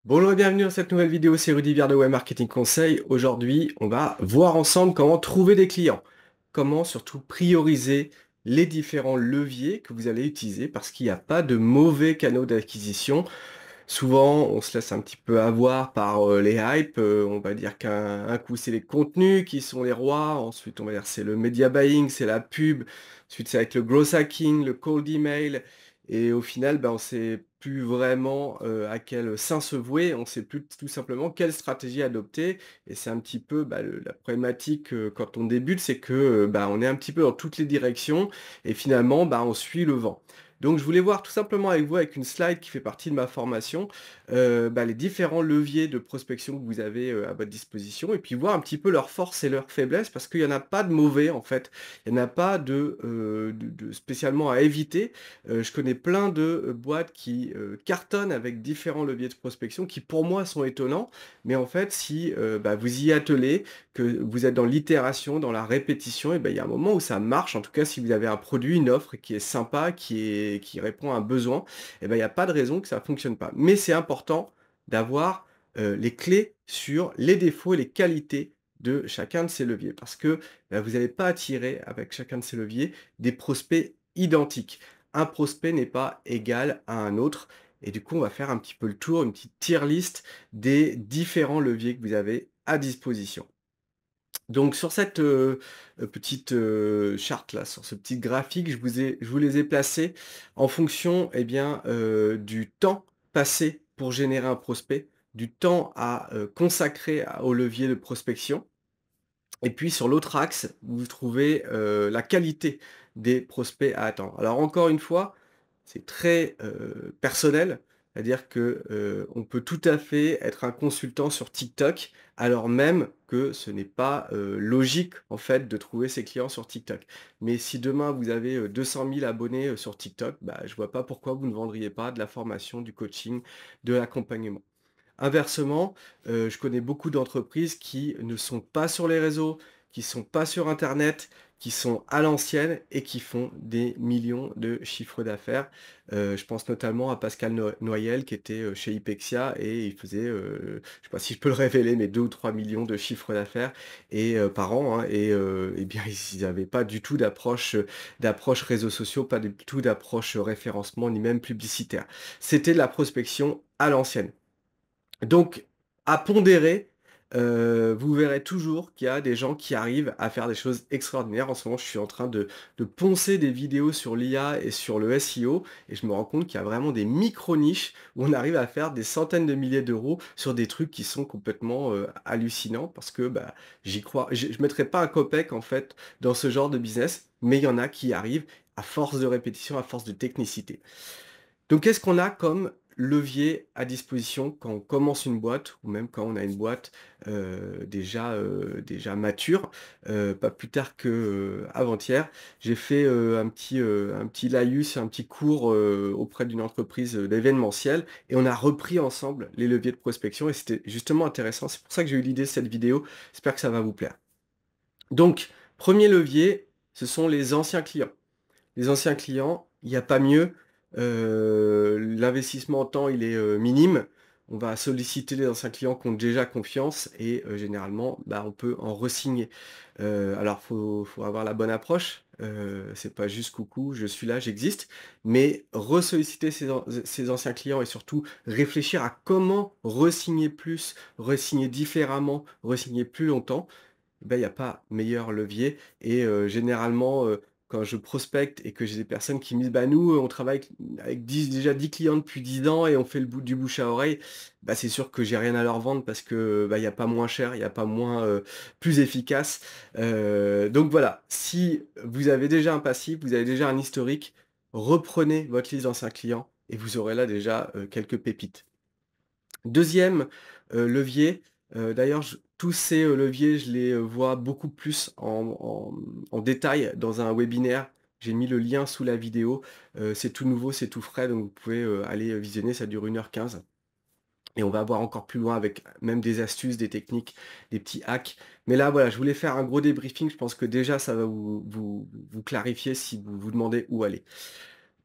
Bonjour et bienvenue dans cette nouvelle vidéo, c'est Rudy Viard de Web Marketing Conseil. Aujourd'hui, on va voir ensemble comment trouver des clients. Comment surtout prioriser les différents leviers que vous allez utiliser parce qu'il n'y a pas de mauvais canaux d'acquisition. Souvent, on se laisse un petit peu avoir par les hypes. On va dire qu'un coup, c'est les contenus qui sont les rois. Ensuite, on va dire c'est le media buying, c'est la pub. Ensuite, c'est avec le growth hacking, le cold email. Et au final, ben, on ne sait plus vraiment à quel saint se vouer. On ne sait plus tout simplement quelle stratégie adopter. Et c'est un petit peu bah, la problématique quand on débute, c'est que bah, on est un petit peu dans toutes les directions. Et finalement, bah, on suit le vent. Donc je voulais voir tout simplement avec vous, avec une slide qui fait partie de ma formation, bah, les différents leviers de prospection que vous avez, à votre disposition et puis voir un petit peu leurs forces et leurs faiblesses parce qu'il y en a pas de mauvais en fait. Il y en a pas de spécialement à éviter. Je connais plein de, boîtes qui, cartonnent avec différents leviers de prospection qui pour moi sont étonnants, mais en fait si, bah, vous y attelez, que vous êtes dans l'itération, dans la répétition et ben, il y a un moment où ça marche. En tout cas, si vous avez un produit, une offre qui est sympa, qui répond à un besoin, et ben, il y a pas de raison que ça fonctionne pas. Mais c'est important d'avoir, les clés sur les défauts et les qualités de chacun de ces leviers. Parce que, bah, vous n'allez pas attirer avec chacun de ces leviers des prospects identiques. Un prospect n'est pas égal à un autre et du coup, on va faire un petit peu le tour, une petite tier list des différents leviers que vous avez à disposition. Donc sur cette, petite, charte là, sur ce petit graphique, je vous les ai placés en fonction, eh bien, du temps passé pour générer un prospect, du temps à, consacrer au levier de prospection et puis sur l'autre axe, vous trouvez, la qualité des prospects à attendre. Alors encore une fois, c'est très, personnel, c'est-à-dire que, on peut tout à fait être un consultant sur TikTok, alors même que ce n'est pas, logique en fait de trouver ses clients sur TikTok. Mais si demain vous avez, 200 000 abonnés, sur TikTok, bah, je vois pas pourquoi vous ne vendriez pas de la formation, du coaching, de l'accompagnement. Inversement, je connais beaucoup d'entreprises qui ne sont pas sur les réseaux, qui sont pas sur internet, qui sont à l'ancienne et qui font des millions de chiffres d'affaires. Je pense notamment à Pascal Noyel qui était, chez Ipexia et il faisait, je sais pas si je peux le révéler, mais 2 ou 3 millions de chiffres d'affaires et par an, hein et bien ils n'avaient pas du tout d'approche réseaux sociaux, pas du tout d'approche, référencement ni même publicitaire. C'était de la prospection à l'ancienne. Donc, à pondérer, vous verrez toujours qu'il y a des gens qui arrivent à faire des choses extraordinaires. En ce moment, je suis en train de poncer des vidéos sur l'IA et sur le SEO et je me rends compte qu'il y a vraiment des micro niches où on arrive à faire des centaines de milliers d'euros sur des trucs qui sont complètement, hallucinants parce que, bah, j'y crois. Je mettrais pas un copec, en fait, dans ce genre de business, mais il y en a qui y arrivent à force de répétition, à force de technicité. Donc qu'est-ce qu'on a comme levier à disposition quand on commence une boîte ou même quand on a une boîte, déjà mature? Pas plus tard que, avant-hier, j'ai fait, un petit laïus, un petit cours, auprès d'une entreprise, d'événementiel et on a repris ensemble les leviers de prospection et c'était justement intéressant. C'est pour ça que j'ai eu l'idée de cette vidéo. J'espère que ça va vous plaire. Donc, premier levier, ce sont les anciens clients. Les anciens clients, il y a pas mieux, l'investissement en temps, il est, minime. On va solliciter les anciens clients qui ont déjà confiance et généralement, bah, on peut en re-signer. Alors faut avoir la bonne approche, c'est pas juste: «Coucou, je suis là, j'existe», mais re-solliciter ses anciens clients et surtout réfléchir à comment re-signer plus, re-signer différemment, re-signer plus longtemps, ben il y a pas meilleur levier et généralement, quand je prospecte et que j'ai des personnes qui me disent: «Bah, nous, on travaille avec 10 clients depuis 10 ans et on fait le bout du bouche à oreille», bah, c'est sûr que j'ai rien à leur vendre parce que, bah, il y a pas moins cher, il y a pas moins, plus efficace. Donc voilà, si vous avez déjà un passif, vous avez déjà un historique, reprenez votre liste d'anciens clients et vous aurez là déjà, quelques pépites. Deuxième levier, d'ailleurs tous ces, leviers, je les, vois beaucoup plus en détail dans un webinaire. J'ai mis le lien sous la vidéo, c'est tout nouveau, c'est tout frais, donc vous pouvez, aller, visionner, ça dure 1h15 et on va voir encore plus loin avec même des astuces, des techniques, des petits hacks. Mais là, voilà, je voulais faire un gros débriefing, je pense que déjà ça va vous clarifier si vous vous demandez où aller.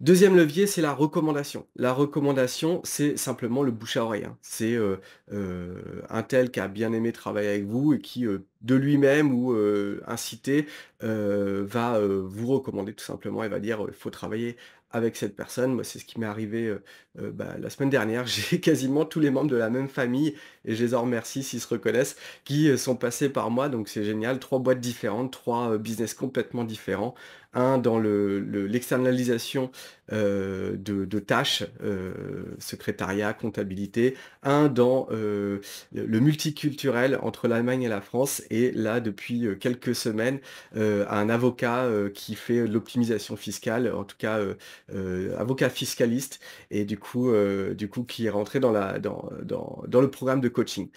2e levier, c'est la recommandation. La recommandation, c'est simplement le bouche à oreille, hein. C'est, un tel qui a bien aimé travailler avec vous et qui, de lui-même ou, incité, va, vous recommander tout simplement et va dire: «Il faut travailler avec cette personne». Moi, c'est ce qui m'est arrivé, la semaine dernière. J'ai quasiment tous les membres de la même famille et je les en remercie s'ils se reconnaissent, qui, sont passés par moi, donc c'est génial. 3 boîtes différentes, 3 business complètement différents. Un dans l'externalisation de tâches, secrétariat, comptabilité. Un dans, le multiculturel entre l'Allemagne et la France et là depuis, quelques semaines, un avocat, qui fait de l'optimisation fiscale, en tout cas, avocat fiscaliste et du coup qui est rentré dans le programme de coaching.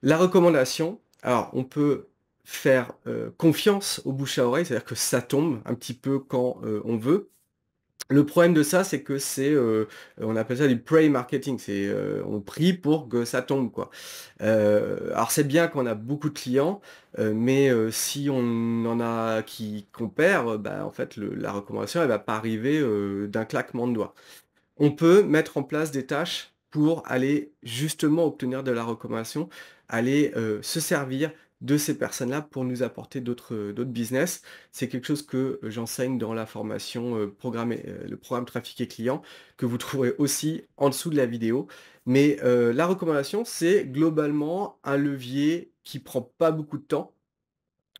La recommandation, alors on peut faire, confiance au bouche à oreille, c'est-à-dire que ça tombe un petit peu quand, on veut. Le problème de ça, c'est que c'est, on appelle ça du pray marketing, c'est, on prie pour que ça tombe, quoi. Alors c'est bien qu'on a beaucoup de clients, mais si on en a qu'on perd, bah, en fait la recommandation, elle va pas arriver, d'un claquement de doigts. On peut mettre en place des tâches pour aller justement obtenir de la recommandation, aller, se servir de ces personnes-là pour nous apporter d'autres business. C'est quelque chose que j'enseigne dans la formation, le programme trafic et clients que vous trouverez aussi en dessous de la vidéo. Mais, la recommandation, c'est globalement un levier qui prend pas beaucoup de temps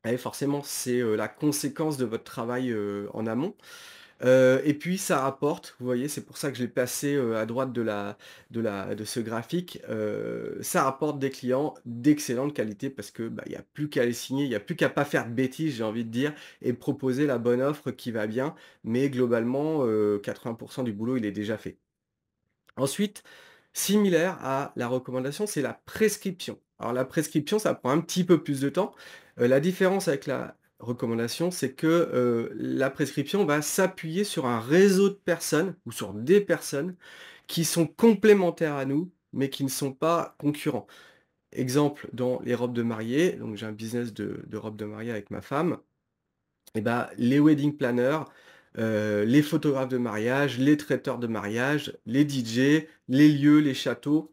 et forcément c'est, la conséquence de votre travail, en amont. Et puis ça rapporte, vous voyez? C'est pour ça que je l'ai placé, à droite de ce graphique. Ça rapporte des clients d'excellente qualité parce que, bah, il y a plus qu'à les signer, il y a plus qu'à pas faire de bêtises, j'ai envie de dire et proposer la bonne offre qui va bien. Mais globalement, 80 du boulot, il est déjà fait. Ensuite, similaire à la recommandation, c'est la prescription. Alors la prescription, ça prend un petit peu plus de temps. La différence avec la recommandation, c'est que, la prescription va s'appuyer sur un réseau de personnes ou sur des personnes qui sont complémentaires à nous, mais qui ne sont pas concurrents. Exemple, dans les robes de mariée, donc j'ai un business de robes de mariée avec ma femme. Et bah, les wedding planners, les photographes de mariage, les traiteurs de mariage, les DJ, les lieux, les châteaux,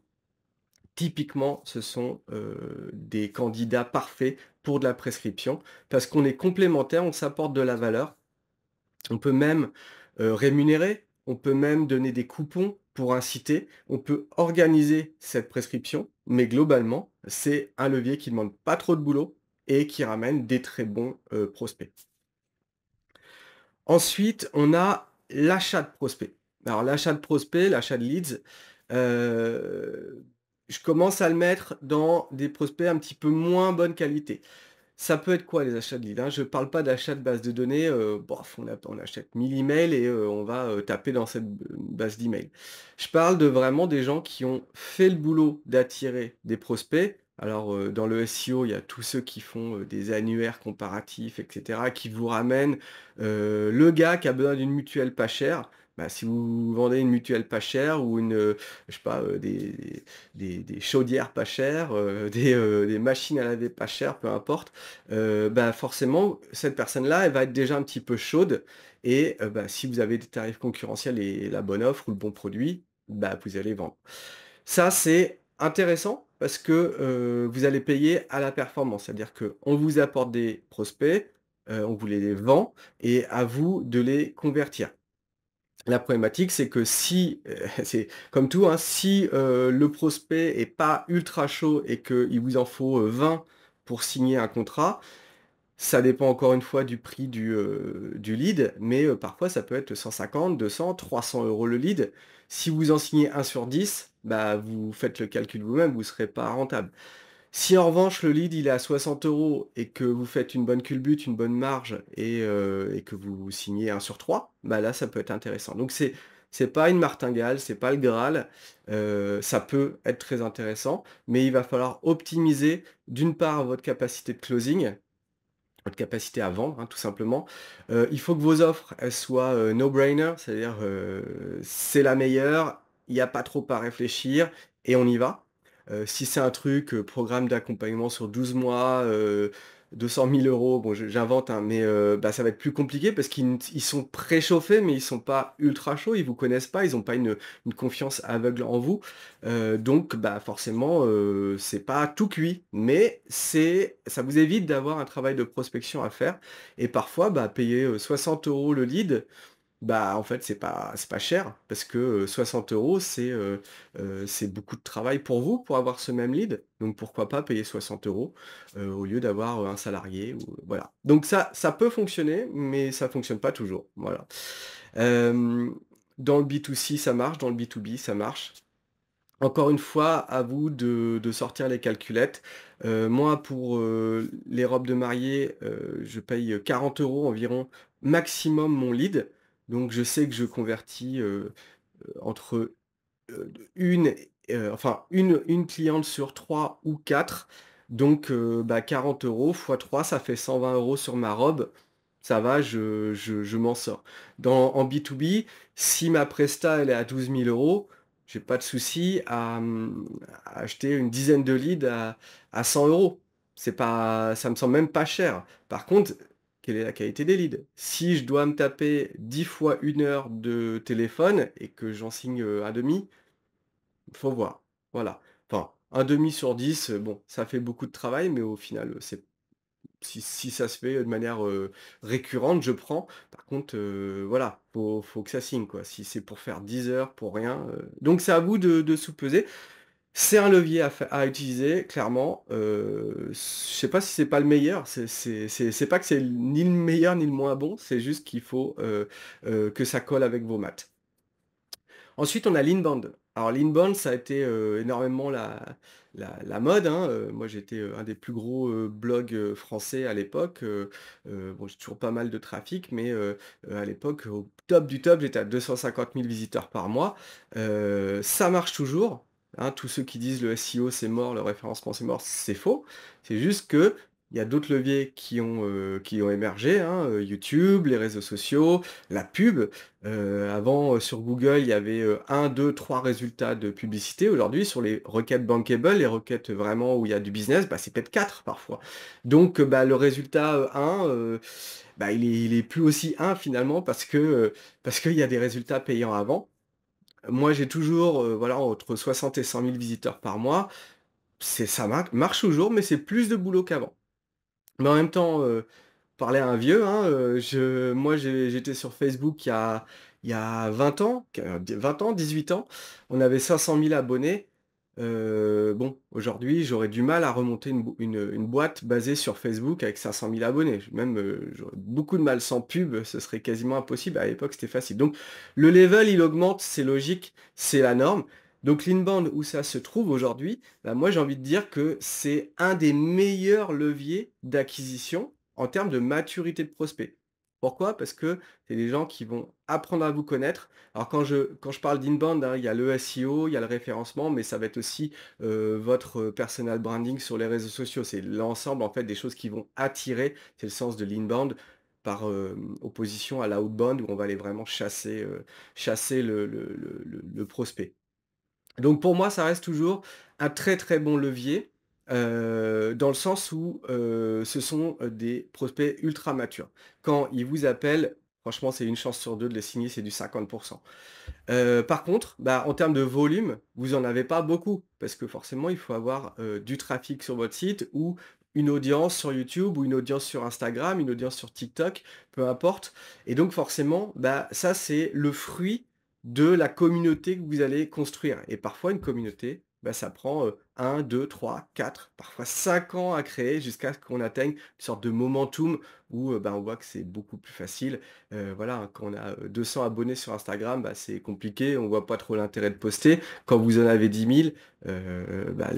typiquement, ce sont, des candidats parfaits pour de la prescription parce qu'on est complémentaires, on s'apporte de la valeur. On peut même, rémunérer, on peut même donner des coupons pour inciter, on peut organiser cette prescription, mais globalement, c'est un levier qui demande pas trop de boulot et qui ramène des très bons, prospects. Ensuite, on a l'achat de prospects. Alors l'achat de prospects, l'achat de leads, heu, je commence à le mettre dans des prospects un petit peu moins bonne qualité. Ça peut être quoi les achats de leads, hein? Je ne parle pas d'achat de base de données, bof, on achète 1000 emails et on va, taper dans cette base d'emails. Je parle de vraiment des gens qui ont fait le boulot d'attirer des prospects. Alors, dans le SEO, il y a tous ceux qui font, des annuaires comparatifs et cetera, qui vous ramènent, le gars qui a besoin d'une mutuelle pas chère. Bah, si vous vendez une mutuelle pas chère ou une, je sais pas, des chaudières pas chères, des machines à laver pas chères, peu importe, bah, forcément, cette personne-là, elle va être déjà un petit peu chaude et bah, si vous avez des tarifs concurrentiels et la bonne offre ou le bon produit, bah, vous allez vendre. Ça, c'est intéressant parce que, vous allez payer à la performance. C'est-à-dire qu'on vous apporte des prospects, on vous les vend et à vous de les convertir. La problématique, c'est que si, c'est comme tout, hein, si, le prospect est pas ultra chaud et qu'il vous en faut, 20 pour signer un contrat, ça dépend encore une fois du prix du lead, mais, parfois ça peut être 150, 200, 300 € le lead. Si vous en signez 1 sur 10, bah, vous faites le calcul vous-même, vous ne serez pas rentable. Si en revanche le lead il est à 60 € et que vous faites une bonne culbute, une bonne marge et que vous signez 1 sur 3, bah là ça peut être intéressant. Donc c'est pas une martingale, c'est pas le Graal, ça peut être très intéressant, mais il va falloir optimiser d'une part votre capacité de closing, votre capacité à vendre, hein, tout simplement. Il faut que vos offres, elles soient, no-brainer, c'est-à-dire, c'est la meilleure, il y a pas trop à réfléchir et on y va. Si c'est un truc, programme d'accompagnement sur 12 mois, 200 000 €, bon j'invente, hein, mais bah, ça va être plus compliqué parce qu'ils sont préchauffés, mais ils sont pas ultra chauds, ils vous connaissent pas, ils ont pas une confiance aveugle en vous. Donc bah, forcément, c'est pas tout cuit, mais ça vous évite d'avoir un travail de prospection à faire et parfois, bah, payer, 60 € le lead, bah, en fait, c'est pas cher parce que, 60 € c'est beaucoup de travail pour vous, pour avoir ce même lead. Donc pourquoi pas payer 60 € au lieu d'avoir, un salarié ou voilà. Donc ça peut fonctionner, mais ça fonctionne pas toujours, voilà. Hem, Dans le B2C, ça marche, dans le B2B, ça marche. Encore une fois, à vous de sortir les calculettes. Moi, pour, les robes de mariée, je paye 40 € environ maximum mon lead. Donc je sais que je convertis, entre, 1 enfin une cliente sur 3 ou 4. Donc bah, 40 € fois 3, ça fait 120 € sur ma robe. Ça va, je m'en sors. En B2B, si ma presta, elle est à 12 000 €, j'ai pas de souci à acheter une dizaine de leads à 100 €. Ça me semble même pas cher. Par contre, quelle est la qualité des leads? Si je dois me taper 10 fois 1 heure de téléphone et que j'en signe, un demi, faut voir. Voilà. Enfin, un demi sur 10, bon, ça fait beaucoup de travail, mais au final, c'est si ça se fait de manière, récurrente, je prends. Par contre, voilà, faut que ça signe, quoi. Si c'est pour faire 10 heures pour rien, donc c'est à vous de sous-peser. C'est un levier à utiliser clairement, je sais pas si c'est pas le meilleur, c'est pas que c'est ni le meilleur ni le moins bon, c'est juste qu'il faut, que ça colle avec vos maths. Ensuite, on a l'inbound. Alors l'inbound, ça a été, énormément la mode, hein, moi j'étais, un des plus gros, blogs, français à l'époque, bon, j'ai toujours pas mal de trafic, mais à l'époque, au top du top, j'étais à 250 000 visiteurs par mois. Ça marche toujours, hein, tous ceux qui disent: «Le SEO c'est mort, le référencement c'est mort», c'est faux. C'est juste que il y a d'autres leviers qui ont émergé, hein, YouTube, les réseaux sociaux, la pub. Avant, sur Google, il y avait, 1, 2, 3 résultats de publicité. Aujourd'hui, sur les requêtes bankable, les requêtes vraiment où il y a du business, bah, c'est peut-être 4 parfois. Donc, bah, le résultat, 1, bah, il est plus aussi 1 finalement parce qu'il y a des résultats payants avant. Moi, j'ai toujours, voilà, entre 60 et 100 000 visiteurs par mois. Ça marche toujours, mais c'est plus de boulot qu'avant. Mais en même temps, parler à un vieux, hein, j'étais sur Facebook il y a 20 ans, 20 ans, 18 ans. On avait 500 000 abonnés. Bon, aujourd'hui, j'aurais du mal à remonter une boîte basée sur Facebook avec 500 000 abonnés. Même, j'aurais beaucoup de mal. Sans pub, ce serait quasiment impossible. À l'époque, c'était facile. Donc le level, il augmente, c'est logique, c'est la norme. Donc l'inbound, où ça se trouve aujourd'hui, bah, moi, j'ai envie de dire que c'est un des meilleurs leviers d'acquisition en termes de maturité de prospect. Pourquoi? Parce que c'est des gens qui vont apprendre à vous connaître. Alors quand je parle d'inbound, hein, il y a le SEO, il y a le référencement, mais ça va être aussi, votre, personal branding sur les réseaux sociaux. C'est l'ensemble, en fait, des choses qui vont attirer. C'est le sens de l'inbound par, opposition à l'outbound où on va aller vraiment chasser le prospect. Donc pour moi, ça reste toujours un très, très bon levier, dans le sens où, ce sont, des prospects ultra matures. Quand ils vous appellent, franchement, c'est une chance sur 2 de les signer, c'est du 50. Par contre, bah, en termes de volume, vous en avez pas beaucoup parce que forcément, il faut avoir, du trafic sur votre site ou une audience sur YouTube ou une audience sur Instagram, une audience sur TikTok, peu importe et donc forcément, bah, ça, c'est le fruit de la communauté que vous allez construire et parfois une communauté, bah, ça prend, 1, 2, 3, 4, parfois 5 ans à créer jusqu'à ce qu'on atteigne une sorte de momentum où, bah, on voit que c'est beaucoup plus facile. Voilà, hein, quand on a, 200 abonnés sur Instagram, bah, c'est compliqué, on voit pas trop l'intérêt de poster. Quand vous en avez 10 000, bah,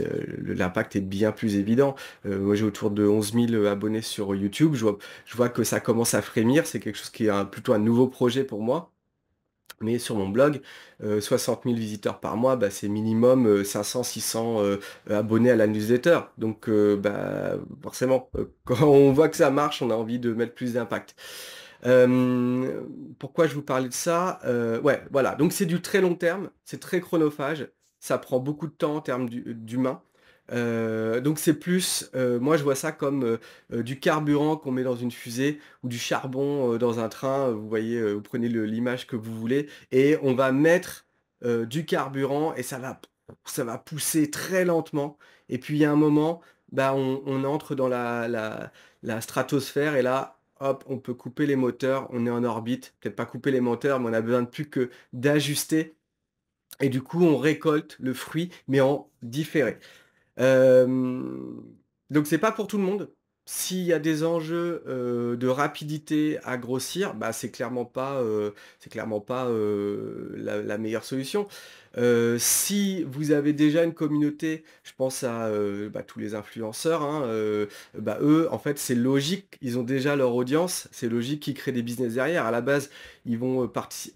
l'impact est bien plus évident. Moi, j'ai autour de 11 000 abonnés sur YouTube. Je vois que ça commence à frémir. C'est quelque chose qui est plutôt un nouveau projet pour moi. Mais sur mon blog, 60 000 visiteurs par mois, bah, c'est minimum, 500-600, abonnés à la newsletter. Donc, bah, forcément, quand on voit que ça marche, on a envie de mettre plus d'impact. Pourquoi je vous parlais de ça? Ouais, voilà, donc c'est du très long terme, c'est très chronophage, ça prend beaucoup de temps en termes d'humain. Donc c'est plus, moi je vois ça comme, du carburant qu'on met dans une fusée ou du charbon, dans un train, vous voyez, vous prenez l'image que vous voulez et on va mettre, du carburant et ça va pousser très lentement et puis il y a un moment, bah, on entre dans la stratosphère et là, hop, on peut couper les moteurs, on est en orbite. Peut-être pas couper les moteurs, mais on a besoin de plus que d'ajuster et du coup on récolte le fruit, mais en différé. Hem, donc c'est pas pour tout le monde. S'il y a des enjeux, de rapidité à grossir, bah, c'est clairement pas, la meilleure solution. Si vous avez déjà une communauté, je pense à, bah, tous les influenceurs, hein, bah, eux, en fait, c'est logique, ils ont déjà leur audience, c'est logique qu'ils créent des business derrière. À la base, ils vont,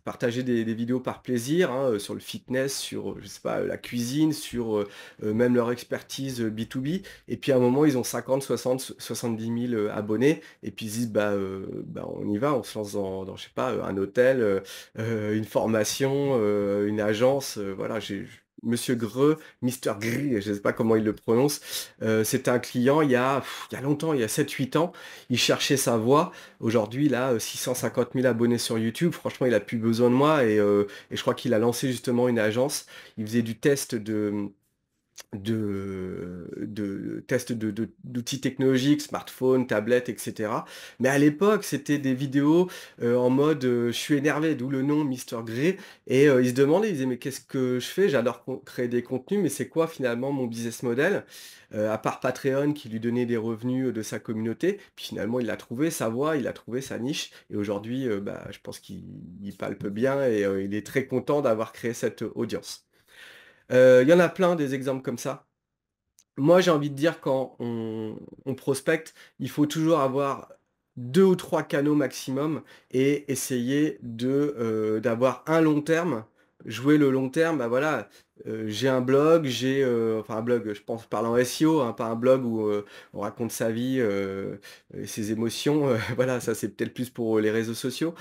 partager des vidéos par plaisir, hein, sur le fitness, sur, je sais pas, la cuisine, sur, même leur expertise, B2B et puis à un moment ils ont 50-60-70 000 abonnés et puis ils se disent: «Bah, on y va, on se lance dans je sais pas, un hôtel, une formation, une agence», voilà, j'ai Monsieur Greux, Mister Gree, je ne sais pas comment il le prononce, c'était un client il y a longtemps, il y a 7-8 ans. Il cherchait sa voie. Aujourd'hui, il a, 650 000 abonnés sur YouTube. Franchement, il a plus besoin de moi et je crois qu'il a lancé justement une agence. Il faisait du test de tests d'outils technologiques, smartphones, tablettes et cetera. Mais à l'époque, c'était des vidéos, en mode, «Je suis énervé», d'où le nom Mister Grey et il se demandait, il disait: «Mais qu'est-ce que je fais? J'adore créer des contenus, mais c'est quoi finalement mon business model?» À part Patreon qui lui donnait des revenus, de sa communauté. Puis finalement, il a trouvé sa voie, il a trouvé sa niche et aujourd'hui, bah, je pense qu'il palpe bien et il est très content d'avoir créé cette audience. Il y en a plein des exemples comme ça. Moi, j'ai envie de dire quand on prospecte, il faut toujours avoir 2 ou 3 canaux maximum et essayer d'avoir un long terme. Jouer le long terme, bah, voilà, j'ai un blog, enfin un blog, je pense, parle en SEO, hein, pas un blog où, on raconte sa vie, et ses émotions, voilà, ça c'est peut-être plus pour les réseaux sociaux.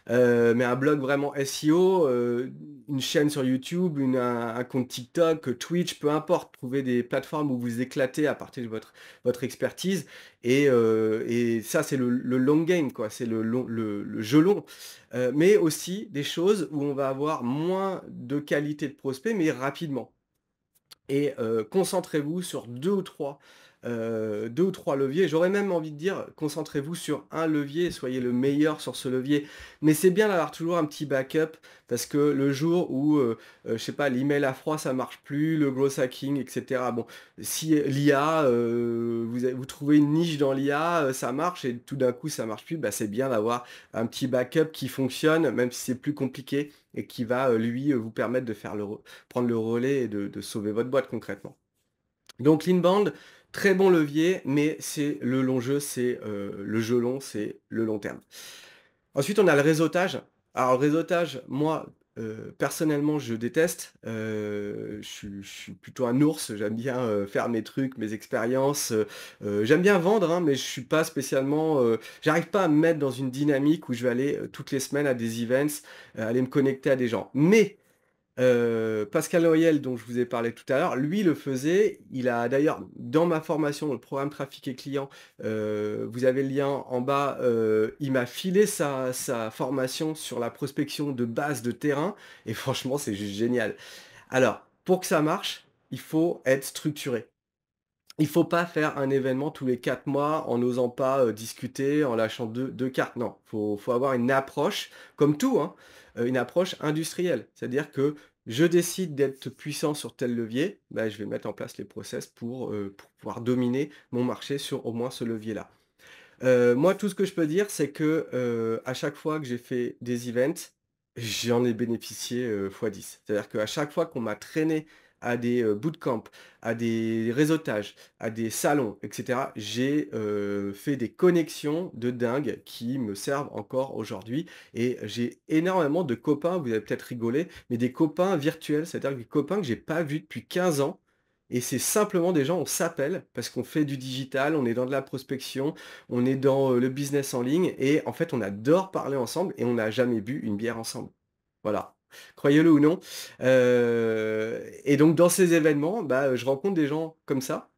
Mais un blog vraiment SEO, une chaîne sur YouTube, un compte TikTok, Twitch, peu importe. Trouver des plateformes où vous éclatez à partir de votre expertise et ça, c'est le long game, quoi. C'est le jeu long. Mais aussi des choses où on va avoir moins de qualité de prospect, mais rapidement. Et concentrez-vous sur 2 ou 3 leviers. J'aurais même envie de dire, concentrez-vous sur un levier et soyez le meilleur sur ce levier. Mais c'est bien d'avoir toujours un petit backup parce que le jour où, je sais pas, l'email à froid ça marche plus, le growth hacking et cetera. Bon, si l'IA, vous trouvez une niche dans l'IA, ça marche et tout d'un coup ça marche plus, bah, c'est bien d'avoir un petit backup qui fonctionne, même si c'est plus compliqué et qui va, lui, vous permettre de faire prendre le relais et de sauver votre boîte concrètement. Donc l'inbound, très bon levier, mais c'est le long jeu, c'est, le jeu long, c'est le long terme. Ensuite, on a le réseautage. Alors le réseautage, moi, personnellement, je déteste. Je suis plutôt un ours, j'aime bien, faire mes trucs, mes expériences, j'aime bien vendre, hein, mais je suis pas spécialement, j'arrive pas à me mettre dans une dynamique où je vais aller, toutes les semaines à des events, aller me connecter à des gens. Mais Pascal Noël dont je vous ai parlé tout à l'heure, lui le faisait. Il a d'ailleurs dans ma formation, le programme trafic et clients, vous avez le lien en bas, il m'a filé sa formation sur la prospection de base de terrain et franchement, c'est juste génial. Alors, pour que ça marche, il faut être structuré. Il faut pas faire un événement tous les 4 mois en n'osant pas, discuter, en lâchant deux cartes. Non, faut avoir une approche, comme tout, hein, une approche industrielle. C'est-à-dire que je décide d'être puissant sur tel levier, bah, je vais mettre en place les process pour pouvoir dominer mon marché sur au moins ce levier-là. Moi, tout ce que je peux dire, c'est que, à chaque fois que j'ai fait des events, j'en ai bénéficié, x10. C'est-à-dire qu'à chaque fois qu'on m'a traîné à des, bootcamps, à des réseautages, à des salons et cetera, j'ai, fait des connexions de dingue qui me servent encore aujourd'hui et j'ai énormément de copains, vous allez peut-être rigoler, mais des copains virtuels, c'est-à-dire des copains que j'ai pas vus depuis 15 ans et c'est simplement des gens, on s'appelle parce qu'on fait du digital, on est dans de la prospection, on est dans, le business en ligne et en fait, on adore parler ensemble et on n'a jamais bu une bière ensemble. Voilà. croyez-le ou non. Et donc dans ces événements, bah, je rencontre des gens comme ça.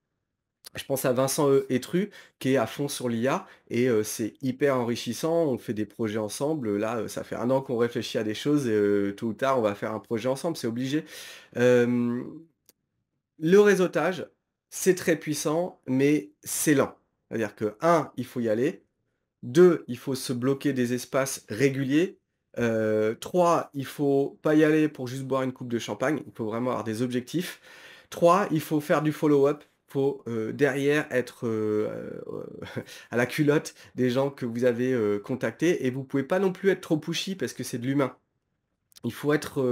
Je pense à Vincent, Etru, qui est à fond sur l'IA et c'est hyper enrichissant. On fait des projets ensemble. Là, ça fait 1 an qu'on réfléchit à des choses et tôt ou tard, on va faire un projet ensemble, c'est obligé. Hem, le réseautage, c'est très puissant, mais c'est lent. C'est-à-dire que un, il faut y aller. 2, il faut se bloquer des espaces réguliers. 3, il faut pas y aller pour juste boire une coupe de champagne. Il faut vraiment avoir des objectifs. 3, il faut faire du follow-up. Il faut, derrière être, à la culotte des gens que vous avez, contactés et vous pouvez pas non plus être trop pushy parce que c'est de l'humain. Il faut être,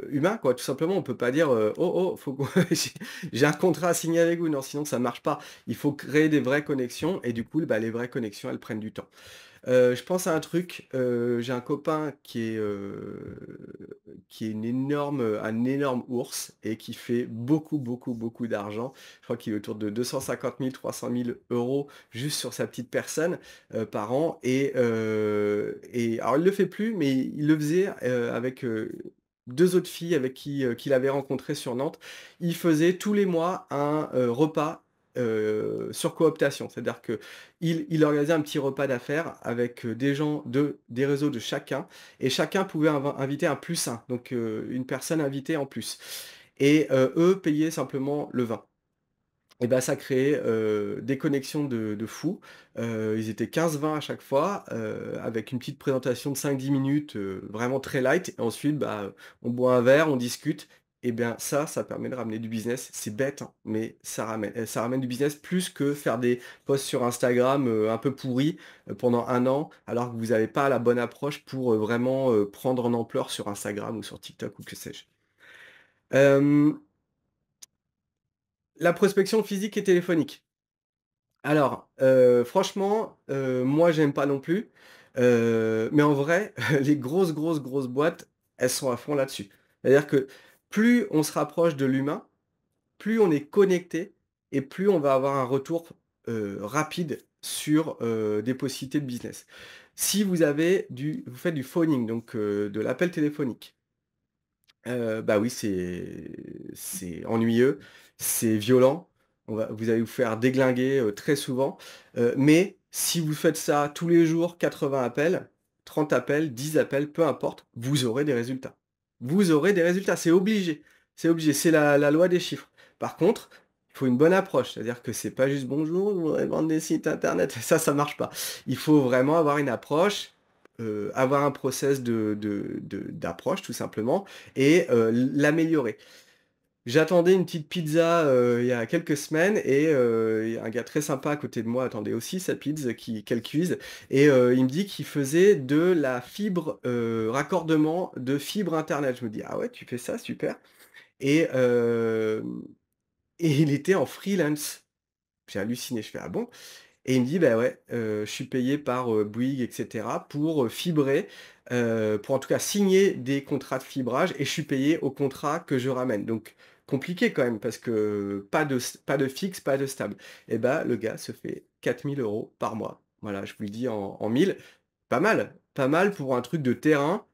humain quoi, tout simplement. On peut pas dire, «Oh, oh, faut qu'on j'ai un contrat à signer avec vous». Non, sinon ça marche pas. Il faut créer des vraies connexions et du coup, bah, les vraies connexions, elles prennent du temps. Je pense à un truc, j'ai un copain qui est un énorme ours et qui fait beaucoup, beaucoup, beaucoup d'argent. Je crois qu'il est autour de 250 000-300 000 € juste sur sa petite personne, par an et alors il le fait plus, mais il le faisait, avec, 2 autres filles avec qu'il avait rencontrées sur Nantes. Il faisait tous les mois un, repas, sur cooptation. C'est-à-dire que il organisait un petit repas d'affaires avec, des gens des réseaux de chacun et chacun pouvait inviter un plus un, donc une personne invitée en plus et eux payaient simplement le vin et bah, ça créait, des connexions de fou. Ils étaient 15-20 à chaque fois, avec une petite présentation de 5-10 minutes, vraiment très light et ensuite, bah, on boit un verre, on discute et bien ça permet de ramener du business. C'est bête, hein, mais ça ramène du business plus que faire des posts sur Instagram, un peu pourris, pendant 1 an, alors que vous avez pas la bonne approche pour, vraiment, prendre en ampleur sur Instagram ou sur TikTok ou que sais-je. Hem, la prospection physique et téléphonique. Alors, franchement, moi j'aime pas non plus, mais en vrai, les grosses, grosses, grosses boîtes, elles sont à fond là-dessus. C'est-à-dire que plus on se rapproche de l'humain, plus on est connecté et plus on va avoir un retour, rapide sur, des possibilités de business. Si vous faites du phoning, donc de l'appel téléphonique. Bah, oui, c'est ennuyeux, c'est violent, vous allez vous faire déglinguer, très souvent, mais si vous faites ça tous les jours, 80 appels, 30 appels, 10 appels, peu importe, vous aurez des résultats. Vous aurez des résultats, c'est obligé, c'est la loi des chiffres. Par contre, il faut une bonne approche, c'est-à-dire que c'est pas juste: «Bonjour, je voudrais vendre des sites internet», ça marche pas. Il faut vraiment avoir une approche, avoir un process d'approche tout simplement et l'améliorer. J'attendais une petite pizza, il y a quelques semaines et il y a un gars très sympa à côté de moi attendait aussi sa pizza qu'elle cuise et il me dit qu'il faisait de la fibre, raccordement de fibre internet. Je me dis: «Ah ouais, tu fais ça? Super» et et il était en freelance. J'ai halluciné, je fais: «Ah bon?» Et il me dit: «Bah, ouais, je suis payé par, Bouygues et cetera pour, fibrer, pour en tout cas signer des contrats de fibrage et je suis payé au contrat que je ramène». Donc compliqué quand même parce que pas de fixe, pas de stable. Et bah, le gars se fait 4 000 € par mois. Voilà, je vous le dis en 1000. Pas mal pour un truc de terrain.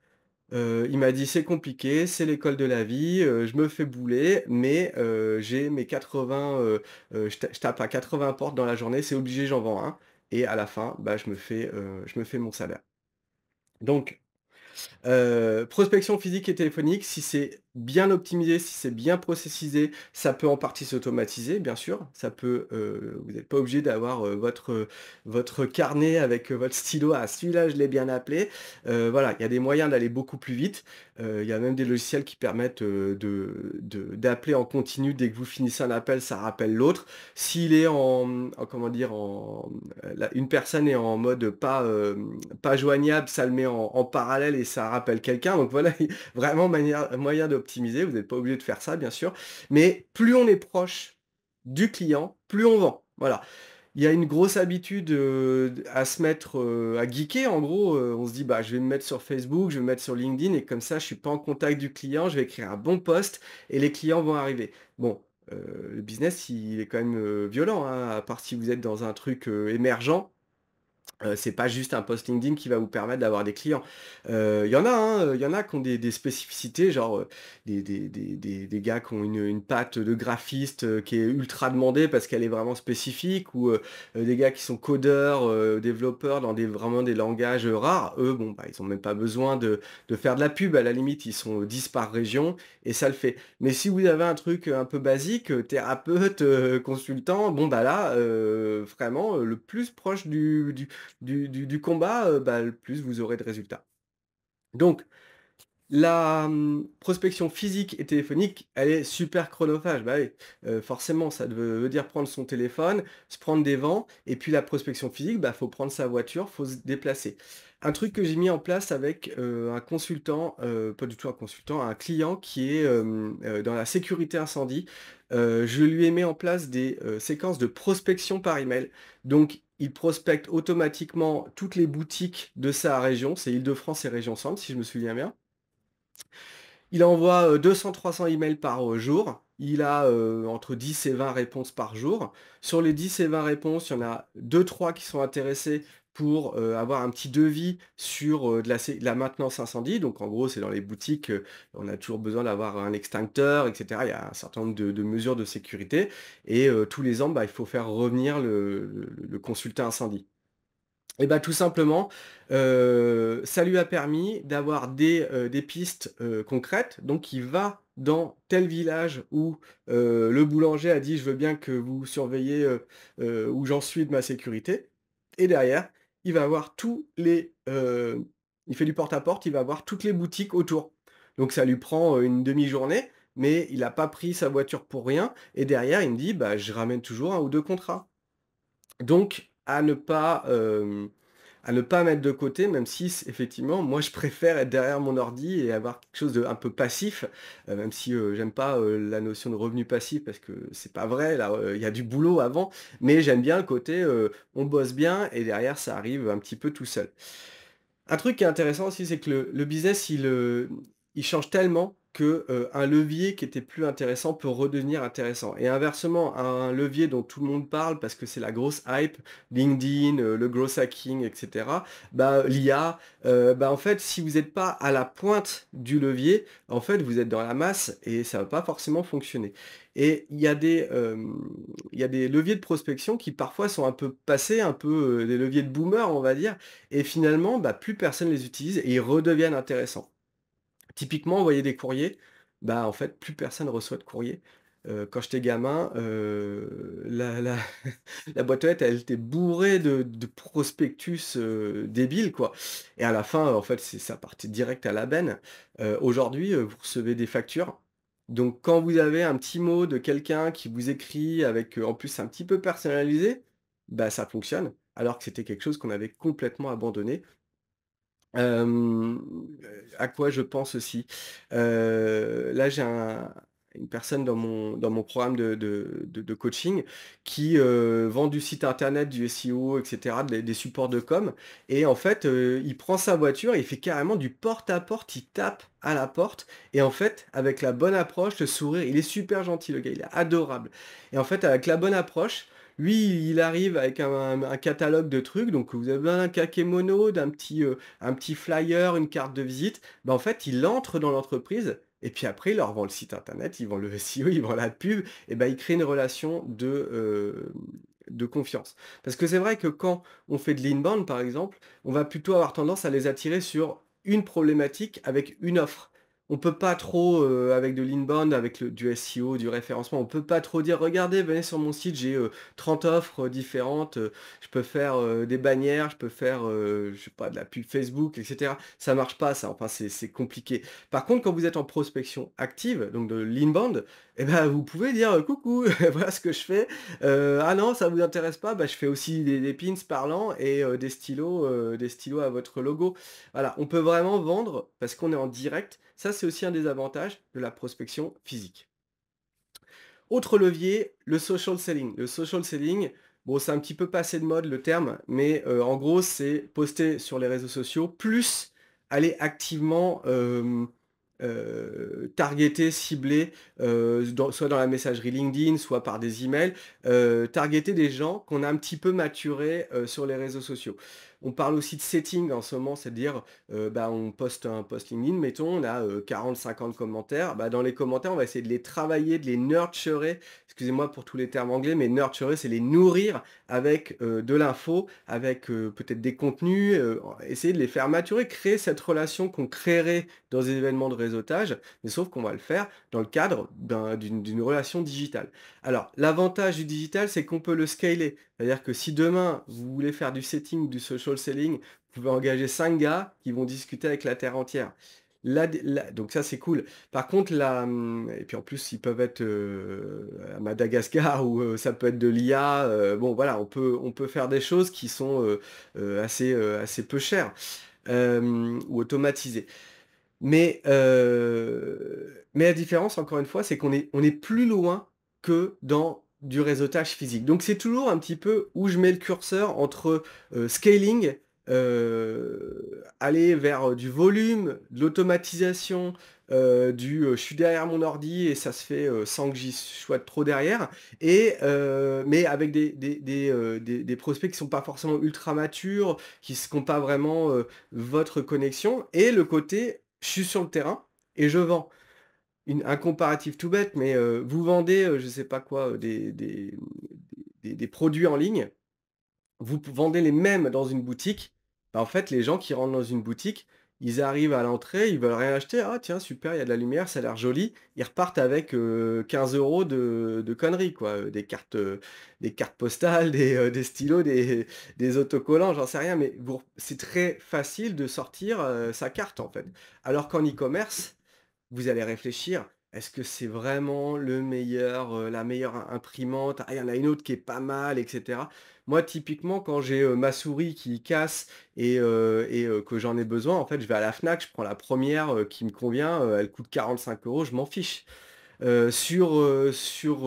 Il m'a dit: «C'est compliqué, c'est l'école de la vie, je me fais bouler, mais j'ai mes 80, je tape à 80 portes dans la journée, c'est obligé, j'en vends un et à la fin, bah, je me fais mon salaire». Donc prospection physique et téléphonique, si c'est bien optimisé, si c'est bien processisé, ça peut en partie s'automatiser, bien sûr. Ça peut, vous n'êtes pas obligé d'avoir, votre carnet avec, votre stylo: «Ah celui-là, je l'ai bien appelé». Voilà, il y a des moyens d'aller beaucoup plus vite. Il y a même des logiciels qui permettent, d'appeler en continu. Dès que vous finissez un appel, ça rappelle l'autre. S'il est en comment dire? La une personne est en mode pas joignable, ça le met en parallèle et ça rappelle quelqu'un. Donc voilà, vraiment moyen d'optimiser. Vous n'êtes pas obligé de faire ça, bien sûr. Mais plus on est proche du client, plus on vend. Voilà. Il y a une grosse habitude, à se mettre, à geeker en gros, on se dit: «Bah, je vais me mettre sur Facebook, je vais me mettre sur LinkedIn et comme ça je suis pas en contact du client, je vais écrire un bon post et les clients vont arriver». Bon, le business il est quand même, violent, hein, à part si vous êtes dans un truc, émergent. C'est pas juste un post LinkedIn qui va vous permettre d'avoir des clients. Il y en a, hein, il y en a qui ont des spécificités, genre, des gars qui ont une patte de graphiste, qui est ultra demandée parce qu'elle est vraiment spécifique ou, des gars qui sont codeurs, développeurs dans vraiment des langages, rares. Eux, bon, bah, ils ont même pas besoin de faire de la pub. À la limite, ils sont 10 par région et ça le fait. Mais si vous avez un truc, un peu basique, thérapeute, consultant, bon, bah, là, vraiment, le plus proche du combat, bah, le plus vous aurez de résultats. Donc la, prospection physique et téléphonique, elle est super chronophage. Bah, oui, forcément ça veut dire prendre son téléphone, se prendre des vents et puis la prospection physique, bah, faut prendre sa voiture, faut se déplacer. Un truc que j'ai mis en place avec, un consultant, pas du tout un consultant, un client qui est, dans la sécurité incendie, je lui ai mis en place des, séquences de prospection par email. Donc il prospecte automatiquement toutes les boutiques de sa région, c'est Île-de-France et région Centre si je me souviens bien. Il envoie, 200-300 emails par, jour. Il a, entre 10 et 20 réponses par jour. Sur les 10 et 20 réponses, il y en a 2-3 qui sont intéressés pour, avoir un petit devis sur, de la maintenance incendie. Donc en gros, c'est dans les boutiques, on a toujours besoin d'avoir un extincteur et cetera. Il y a un certain nombre de mesures de sécurité et tous les ans, bah, il faut faire revenir le consultant incendie. Et bah, tout simplement, ça lui a permis d'avoir des pistes, concrètes. Donc il va dans tel village où, le boulanger a dit: «Je veux bien que vous surveilliez, où j'en suis de ma sécurité» et derrière, il va avoir tous les, il fait du porte-à-porte, il va voir toutes les boutiques autour. Donc ça lui prend, une demi-journée, mais il a pas pris sa voiture pour rien et derrière il me dit: «Bah, je ramène toujours un ou 2 contrats». Donc à ne pas mettre de côté, même si effectivement, moi, je préfère être derrière mon ordi et avoir quelque chose de un peu passif, même si, j'aime pas, la notion de revenu passif parce que c'est pas vrai, là, il y a du boulot avant, mais j'aime bien le côté, on bosse bien et derrière ça arrive un petit peu tout seul. Un truc qui est intéressant aussi, c'est que le business, il change tellement que, un levier qui était plus intéressant peut redevenir intéressant et inversement, un levier dont tout le monde parle parce que c'est la grosse hype, LinkedIn, le growth hacking et cetera, bah, l'IA, bah, en fait, si vous n'êtes pas à la pointe du levier, en fait, vous êtes dans la masse et ça va pas forcément fonctionner et il y a des leviers de prospection qui parfois sont un peu passés, un peu, des leviers de boomer, on va dire et finalement, bah, plus personne les utilise et ils redeviennent intéressants. Typiquement, envoyer des courriers, bah, en fait, plus personne reçoit de courrier. Quand j'étais gamin, la la boîte aux lettres, elle était bourrée de prospectus, débiles, quoi et à la fin, en fait, ça partait direct à la benne. Aujourd'hui, vous recevez des factures. Donc quand vous avez un petit mot de quelqu'un qui vous écrit avec, en plus un petit peu personnalisé, bah, ça fonctionne, alors que c'était quelque chose qu'on avait complètement abandonné. À quoi je pense aussi? Là, j'ai une personne dans mon programme de coaching qui, vend du site internet, du SEO et cetera, des supports de com et en fait, il prend sa voiture, il fait carrément du porte-à-porte, il tape à la porte et en fait, avec la bonne approche, le sourire, il est super gentil le gars, il est adorable et en fait, avec la bonne approche, lui, il arrive avec un catalogue de trucs, donc vous avez besoin d'un kakémono, un petit flyer, une carte de visite, bah, en fait, il entre dans l'entreprise et puis après, il leur vend le site internet, il vend le SEO, il vend la pub et bah, il crée une relation de confiance. Parce que c'est vrai que quand on fait de l'inbound, par exemple, on va plutôt avoir tendance à les attirer sur une problématique avec une offre. On peut pas trop, avec de l'inbound, avec du SEO, du référencement, on peut pas trop dire: «Regardez, venez sur mon site, j'ai, 30 offres, différentes, je peux faire, des bannières, je peux faire, je sais pas, de la pub Facebook et cetera. Ça marche pas ça, enfin c'est compliqué. Par contre, quand vous êtes en prospection active, donc de l'inbound, et ben, vous pouvez dire: «Coucou, voilà ce que je fais. Ah non, ça vous intéresse pas? Bah, je fais aussi des pins parlants et des stylos à votre logo». Voilà, on peut vraiment vendre parce qu'on est en direct. Ça, c'est aussi un des avantages de la prospection physique. Autre levier, le social selling. Le social selling, bon, c'est un petit peu passé de mode le terme, mais en gros, c'est poster sur les réseaux sociaux, plus aller activement, targeter, cibler, soit dans la messagerie LinkedIn, soit par des emails, targeter des gens qu'on a un petit peu maturés, sur les réseaux sociaux. On parle aussi de setting en ce moment, c'est-à-dire, bah, on poste un post LinkedIn, mettons, on a, 40-50 commentaires. Bah, dans les commentaires, on va essayer de les travailler, de les nurturer. Excusez-moi pour tous les termes anglais, mais nurturer, c'est les nourrir avec, de l'info, avec, peut-être des contenus, essayer de les faire maturer, créer cette relation qu'on créerait dans des événements de réseautage, mais sauf qu'on va le faire dans le cadre d'une relation digitale. Alors, l'avantage du digital, c'est qu'on peut le scaler. C'est-à-dire que si demain, vous voulez faire du setting, du social selling, vous pouvez engager 5 gars qui vont discuter avec la terre entière. Donc ça, c'est cool. Par contre, et puis en plus, ils peuvent être, à Madagascar ou, ça peut être de l'IA, bon voilà, on peut faire des choses qui sont, assez peu chères, ou automatisées. Mais la différence, encore une fois, c'est qu'on est plus loin que dans du réseautage physique. Donc c'est toujours un petit peu où je mets le curseur entre, scaling, aller vers, du volume, de l'automatisation, je suis derrière mon ordi et ça se fait, sans que j'y sois trop derrière mais avec des prospects qui sont pas forcément ultra matures, qui n'ont pas vraiment, votre connexion et le côté je suis sur le terrain et je vends. Un comparatif tout bête, mais vous vendez, je sais pas quoi, des produits en ligne, vendez les mêmes dans une boutique, bah, en fait, les gens qui rentrent dans une boutique, ils arrivent à l'entrée, ils veulent rien acheter: «Ah tiens super, il y a de la lumière, ça a l'air joli». Ils repartent avec, 15 € de conneries quoi, des cartes postales, des stylos, des autocollants, j'en sais rien, mais c'est très facile de sortir, sa carte en fait. Alors qu'en e-commerce, vous allez réfléchir, est-ce que c'est vraiment la meilleure imprimante? Ah, il y en a une autre qui est pas mal et cetera. Moi, typiquement, quand j'ai, ma souris qui casse et que j'en ai besoin, en fait, je vais à la Fnac, je prends la première qui me convient, elle coûte 45 €, je m'en fiche. Sur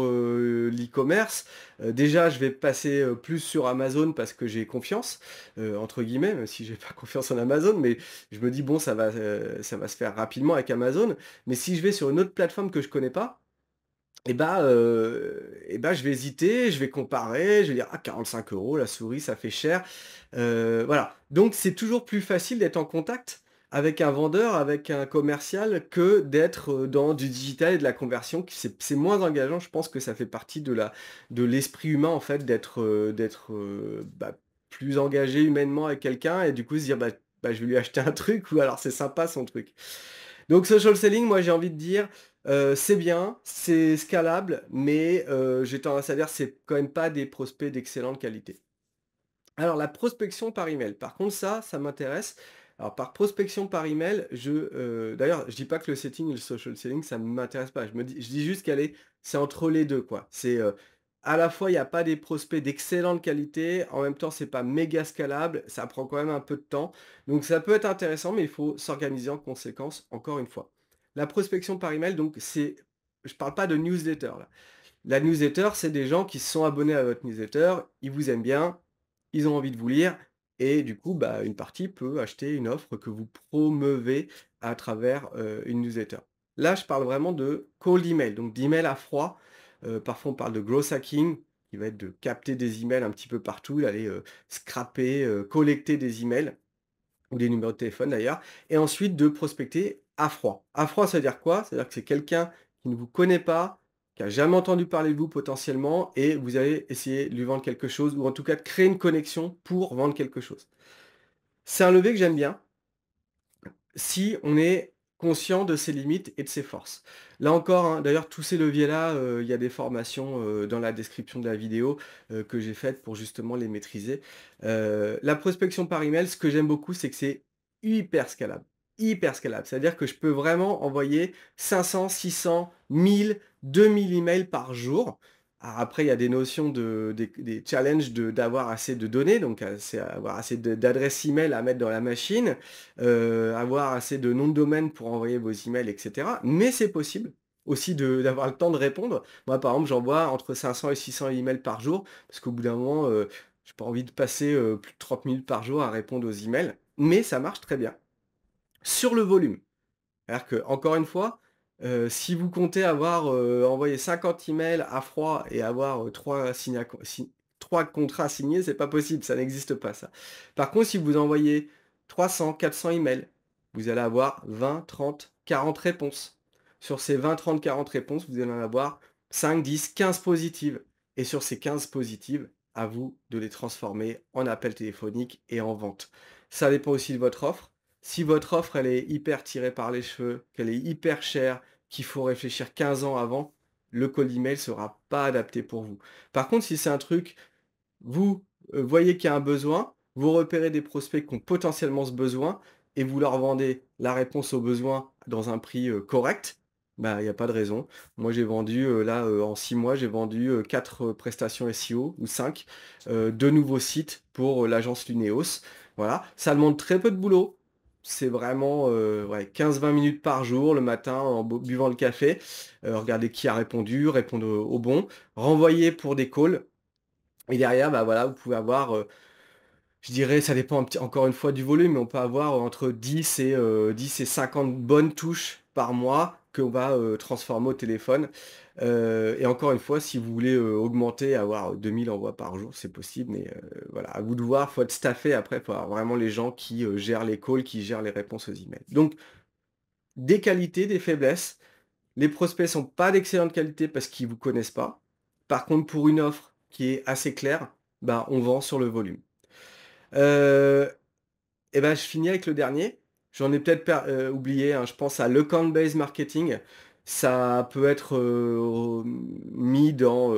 l'e-commerce, déjà je vais passer, plus sur Amazon parce que j'ai «confiance», entre guillemets, même si j'ai pas confiance en Amazon, mais je me dis: «Bon ça va se faire rapidement avec Amazon». Mais si je vais sur une autre plateforme que je connais pas et bah, je vais hésiter, je vais comparer, je vais dire: «Ah 45 € la souris, ça fait cher». Voilà. Donc c'est toujours plus facile d'être en contact avec un vendeur, avec un commercial que d'être, dans du digital et de la conversion qui c'est moins engageant. Je pense que ça fait partie de l'esprit humain en fait bah, plus engagé humainement avec quelqu'un et du coup se dire: «Bah, je vais lui acheter un truc» ou alors c'est sympa son truc. Donc social selling, moi j'ai envie de dire, c'est bien, c'est scalable, mais j'ai tendance à dire c'est quand même pas des prospects d'excellente qualité. Alors la prospection par email, par contre ça m'intéresse. Alors par prospection par email, d'ailleurs je dis pas que le setting et le social selling ça ne m'intéresse pas. Je dis juste c'est entre les 2 quoi. À la fois il y a pas des prospects d'excellente qualité, en même temps c'est pas méga scalable, ça prend quand même un peu de temps. Donc ça peut être intéressant, mais il faut s'organiser en conséquence, encore une fois. La prospection par email donc je parle pas de newsletter là. La newsletter, c'est des gens qui se sont abonnés à votre newsletter, ils vous aiment bien, ils ont envie de vous lire et du coup, bah, une partie peut acheter une offre que vous promeuvez à travers, une newsletter. Là, je parle vraiment de cold email, donc d'email à froid. Parfois, on parle de growth hacking, qui va être de capter des emails un petit peu partout, d'aller, scraper, collecter des emails ou des numéros de téléphone d'ailleurs et ensuite de prospecter à froid. À froid, ça veut dire quoi? Ça veut dire que c'est quelqu'un qui ne vous connaît pas, qui a jamais entendu parler de vous potentiellement et vous allez essayer de lui vendre quelque chose ou en tout cas de créer une connexion pour vendre quelque chose. C'est un levier que j'aime bien si on est conscient de ses limites et de ses forces. Là encore, hein, d'ailleurs tous ces leviers-là, il y a des formations, dans la description de la vidéo, que j'ai faites pour justement les maîtriser. La prospection par email, ce que j'aime beaucoup, c'est que c'est hyper scalable, hyper scalable. C'est-à-dire que je peux vraiment envoyer 500, 600, 1000, 2000 emails par jour. Alors après, il y a des notions des challenges d'avoir assez de données, donc c'est avoir assez d'adresses email à mettre dans la machine, avoir assez de noms de domaine pour envoyer vos emails et cetera. Mais c'est possible aussi d'avoir le temps de répondre. Moi, par exemple, j'envoie entre 500 et 600 emails par jour parce qu'au bout d'un moment, j'ai pas envie de passer, plus de 30 minutes par jour à répondre aux emails, mais ça marche très bien. Sur le volume. C'est-à-dire que encore une fois, si vous comptez avoir, envoyé 50 emails à froid et avoir, 3 contrats signés, c'est pas possible, ça n'existe pas ça. Par contre, si vous envoyez 300-400 emails, vous allez avoir 20-30-40 réponses. Sur ces 20-30-40 réponses, vous allez en avoir 5-10-15 positives et sur ces 15 positives, à vous de les transformer en appels téléphoniques et en vente. Ça dépend aussi de votre offre. Si votre offre, elle est hyper tirée par les cheveux, qu'elle est hyper chère, qu'il faut réfléchir 15 ans avant, le cold email sera pas adapté pour vous. Par contre, si c'est un truc, vous, voyez qu'il y a un besoin, vous repérez des prospects qui ont potentiellement ce besoin et vous leur vendez la réponse au besoin dans un prix, correct, bah, il y a pas de raison. Moi, j'ai vendu, là, en 6 mois, j'ai vendu, 4 prestations SEO ou 5, 2 nouveaux sites pour, l'agence Luneos. Voilà, ça demande très peu de boulot. C'est vraiment, ouais, 15-20 minutes par jour le matin en buvant le café, regarder qui a répondu, répondre aux bons, renvoyer pour des calls et derrière, bah, voilà, vous pouvez avoir, je dirais, ça dépend un petit encore une fois du volume, mais on peut avoir entre 10 et 50 bonnes touches par mois qu'on va, transformer au téléphone. Et encore une fois, si vous voulez, augmenter, avoir 2000 envois par jour, c'est possible, mais voilà, à vous de voir, faut être staffé après, faut avoir vraiment les gens qui, gèrent les calls, qui gèrent les réponses aux emails. Donc des qualités, des faiblesses. Les prospects sont pas d'excellente qualité parce qu'ils vous connaissent pas. Par contre, pour une offre qui est assez claire, bah, on vend sur le volume. Heu et ben, je finis avec le dernier. J'en ai peut-être oublié un, je pense à l'account-based marketing. Ça peut être, mis dans,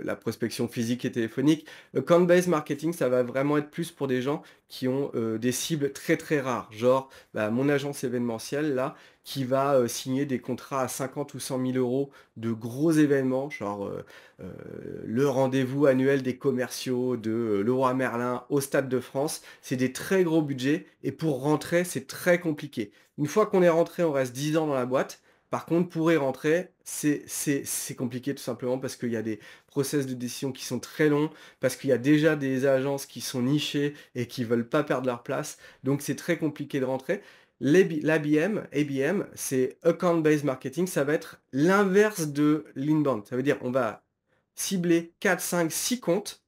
la prospection physique et téléphonique. Account-based marketing, ça va vraiment être plus pour des gens qui ont, des cibles très, très rares. Genre, bah, mon agence événementielle là, qui va, signer des contrats à 50 ou 100 000 € de gros événements, genre, le rendez-vous annuel des commerciaux de, Leroy Merlin au Stade de France. C'est des très gros budgets et pour rentrer, c'est très compliqué. Une fois qu'on est rentré, on reste 10 ans dans la boîte. Par contre, pour y rentrer, c'est compliqué tout simplement parce qu'il y a des process de décision qui sont très longs, parce qu'il y a déjà des agences qui sont nichées et qui veulent pas perdre leur place. Donc c'est très compliqué de rentrer. ABM, c'est Account Based Marketing, ça va être l'inverse de l'inbound. Ça veut dire on va cibler 4, 5, 6 comptes,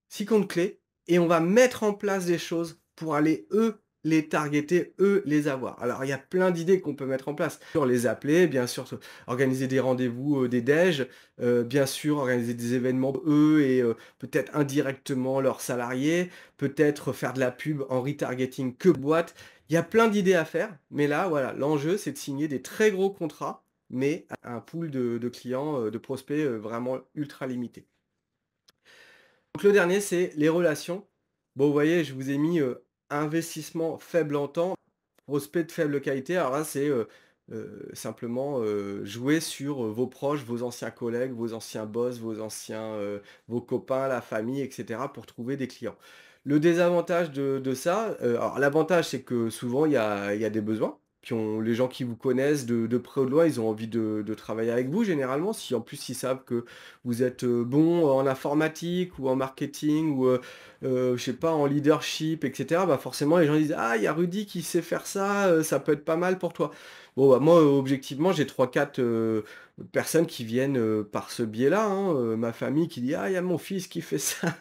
6 comptes clés, et on va mettre en place des choses pour aller, eux, les targeter, eux, les avoir. Alors, il y a plein d'idées qu'on peut mettre en place. Bien sûr, les appeler, bien sûr, organiser des rendez-vous, des déj, bien sûr, organiser des événements, eux, et peut-être indirectement leurs salariés, peut-être faire de la pub en retargeting que boîte. Il y a plein d'idées à faire, mais là, voilà, l'enjeu, c'est de signer des très gros contrats, mais à un pool de clients, de prospects, vraiment ultra limité. Donc le dernier, c'est les relations. Bon, vous voyez, je vous ai mis, investissement faible en temps, prospect de faible qualité. Alors là, c'est, simplement, jouer sur, vos proches, vos anciens collègues, vos anciens boss, vos copains, la famille et cetera pour trouver des clients. Le désavantage de ça, alors l'avantage, c'est que souvent il y a des besoins. Puis les gens qui vous connaissent de près ou de loin, ils ont envie de travailler avec vous généralement. Si en plus ils savent que vous êtes, bon en informatique ou en marketing ou, je sais pas, en leadership et cetera, bah, forcément les gens disent: «Ah, il y a Rudy qui sait faire ça, ça peut être pas mal pour toi». Bon, bah, moi, objectivement, j'ai 3-4 personnes qui viennent, par ce biais-là, hein, ma famille qui dit: «Ah, il y a mon fils qui fait ça».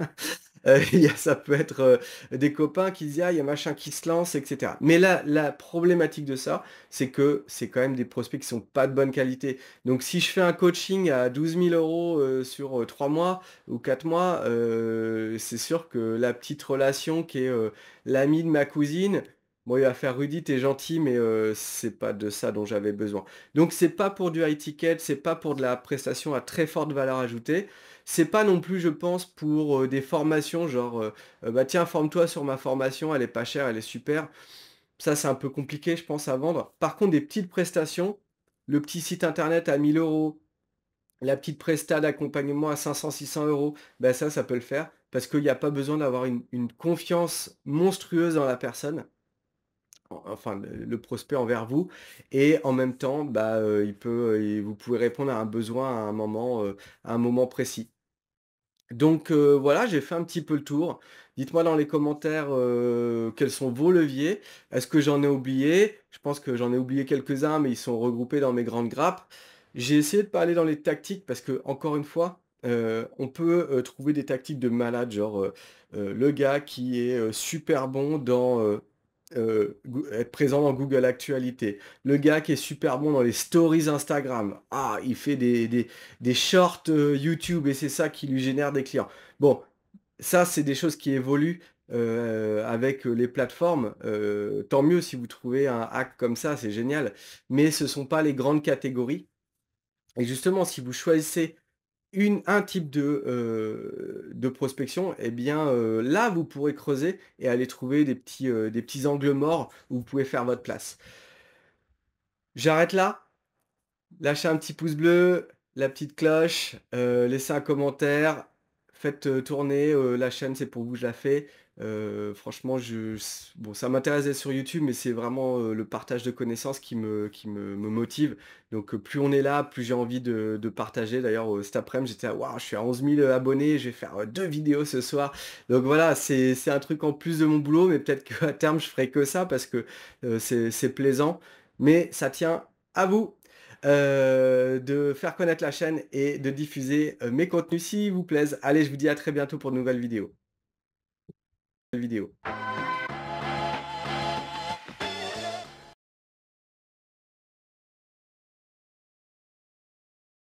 Il y a ça peut être, des copains qui disent: «Ah, il y a machin qui se lance» et cetera. Mais la problématique de ça, c'est que c'est quand même des prospects qui sont pas de bonne qualité. Donc si je fais un coaching à 12 000 €, sur, 3 mois ou 4 mois, c'est sûr que la petite relation qui est, l'ami de ma cousine, bon, il va faire: «Rudy, tu es gentil, mais c'est pas de ça dont j'avais besoin». Donc c'est pas pour du high ticket, c'est pas pour de la prestation à très forte valeur ajoutée. C'est pas non plus, je pense, pour, des formations genre, «Bah, tiens, forme-toi sur ma formation, elle est pas chère, elle est super». Ça, c'est un peu compliqué, je pense, à vendre. Par contre, des petites prestations, le petit site internet à 1 000 €, la petite presta d'accompagnement à 500-600 €, bah, ça peut le faire parce qu'il y a pas besoin d'avoir une confiance monstrueuse dans la personne, enfin le prospect envers vous et en même temps, bah, vous pouvez répondre à un besoin à un moment précis. Donc voilà, j'ai fait un petit peu le tour. Dites-moi dans les commentaires, quels sont vos leviers. Est-ce que j'en ai oublié? Je pense que j'en ai oublié quelques-uns, mais ils sont regroupés dans mes grandes grappes. J'ai essayé de pas aller dans les tactiques parce que encore une fois, on peut, trouver des tactiques de malade, genre, le gars qui est, super bon dans, être présent dans Google Actualités. Le gars qui est super bon dans les stories Instagram. Ah, il fait des shorts, YouTube et c'est ça qui lui génère des clients. Bon, ça, c'est des choses qui évoluent, avec, les plateformes. Tant mieux si vous trouvez un hack comme ça, c'est génial. Mais ce sont pas les grandes catégories et justement, si vous choisissez un type de prospection et bien, là, vous pourrez creuser et aller trouver des petits angles morts où vous pouvez faire votre place. J'arrête là. Lâchez un petit pouce bleu, la petite cloche, laissez un commentaire, faites, tourner, la chaîne, c'est pour vous que je la fais. Franchement, bon, ça m'intéresse d'être sur YouTube, mais c'est vraiment, le partage de connaissances qui me motive. Donc, plus on est là, plus j'ai envie de partager. D'ailleurs, cet après-midi, j'étais là: «Waouh, je suis à 11 000 abonnés, je vais faire, 2 vidéos ce soir». Donc voilà, c'est un truc en plus de mon boulot, mais peut-être qu'à terme, je ferai que ça parce que, c'est plaisant. Mais ça tient à vous de faire connaître la chaîne et de diffuser, mes contenus s'ils vous plaisent. Allez, je vous dis à très bientôt pour de nouvelles vidéos.